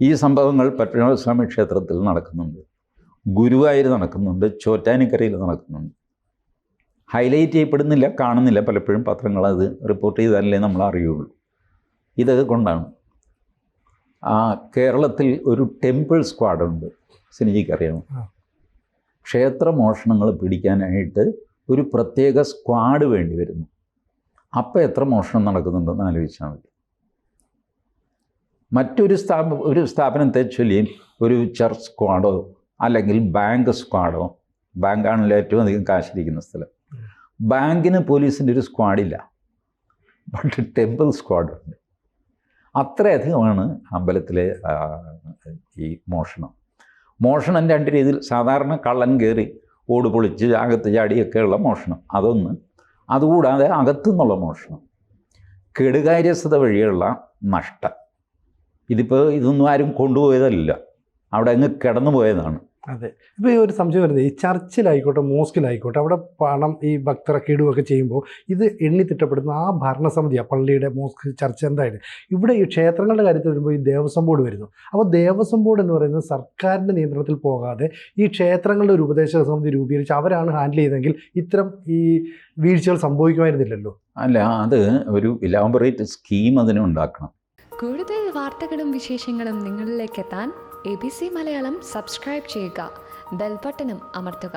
ഈ സംഭവങ്ങൾ പത്മനാഭസ്വാമി ക്ഷേത്രത്തിൽ നടക്കുന്നുണ്ട്, ഗുരുവായൂർ നടക്കുന്നുണ്ട്, ചോറ്റാനിക്കരയിൽ നടക്കുന്നുണ്ട്. ഹൈലൈറ്റ് ചെയ്യപ്പെടുന്നില്ല, കാണുന്നില്ല. പലപ്പോഴും പത്രങ്ങൾ അത് റിപ്പോർട്ട് ചെയ്താലേ നമ്മൾ അറിയുള്ളൂ. ഇതൊക്കെ കൊണ്ടാണ് കേരളത്തിൽ ഒരു ടെമ്പിൾ സ്ക്വാഡുണ്ട്. സിനിജിക്കറിയാമോ? ക്ഷേത്ര മോഷണങ്ങൾ പിടിക്കാനായിട്ട് ഒരു പ്രത്യേക സ്ക്വാഡ് വേണ്ടി വരുന്നു. അപ്പോൾ എത്ര മോഷണം നടക്കുന്നുണ്ടെന്ന് ആലോചിച്ചാൽ മതി. മറ്റൊരു സ്ഥാപനത്തെ ചൊല്ലി ഒരു ചർച്ച് സ്ക്വാഡോ അല്ലെങ്കിൽ ബാങ്ക് സ്ക്വാഡോ, ബാങ്കാണല്ലോ ഏറ്റവും അധികം കാശിരിക്കുന്ന സ്ഥലം, ബാങ്കിന് പോലീസിൻ്റെ ഒരു സ്ക്വാഡില്ല, ബട്ട് ടെമ്പിൾ സ്ക്വാഡുണ്ട്. അത്രയധികമാണ് അമ്പലത്തിലെ ഈ മോഷണം രണ്ട് രീതിയിൽ. സാധാരണ കള്ളൻ കയറി ഓട് പൊളിച്ച് അകത്ത് ചാടിയൊക്കെയുള്ള മോഷണം അതൊന്ന്, അതുകൂടാതെ അകത്തുനിന്നുള്ള മോഷണം, കെടുകാര്യസ്ഥത വഴിയുള്ള നഷ്ടം. ഇതൊന്നും ആരും കൊണ്ടുപോയതല്ല, അവിടെ അങ്ങ് കിടന്നു പോയതാണ്. അതെ. ഇപ്പോൾ ഈ ഒരു സംശയം വരുന്നത്, ഈ ചർച്ചിലായിക്കോട്ടെ മോസ്കിലായിക്കോട്ടെ അവിടെ പണം ഈ ഭക്തരൊക്കെ ഇടുകയൊക്കെ ചെയ്യുമ്പോൾ ഇത് എണ്ണി തിട്ടപ്പെടുന്ന ആ ഭരണസമിതിയാണ്, പള്ളിയുടെ മോസ്ക് ചർച്ച് എന്തായാലും. ഇവിടെ ഈ ക്ഷേത്രങ്ങളുടെ കാര്യത്തിൽ വരുമ്പോൾ ഈ ദേവസ്വം ബോർഡ് വരുന്നു. അപ്പോൾ ദേവസ്വം ബോർഡ് എന്ന് പറയുന്നത് സർക്കാരിൻ്റെ നിയന്ത്രണത്തിൽ പോകാതെ ഈ ക്ഷേത്രങ്ങളുടെ ഒരു ഉപദേശക സമിതി രൂപീകരിച്ച് അവരാണ് ഹാൻഡിൽ ചെയ്തെങ്കിൽ ഇത്തരം ഈ വീഴ്ചകൾ സംഭവിക്കുമായിരുന്നില്ലല്ലോ. അല്ല, അത് ഒരു ഇലാബറേറ്റ് സ്കീം അതിനുണ്ടാക്കണം. കൂടുതൽ വാർത്തകളും വിശേഷങ്ങളും നിങ്ങളിലേക്ക് എത്താൻ ABC മലയാളം സബ്സ്ക്രൈബ് ചെയ്യുക, ബെൽ ബട്ടണും അമർത്തുക.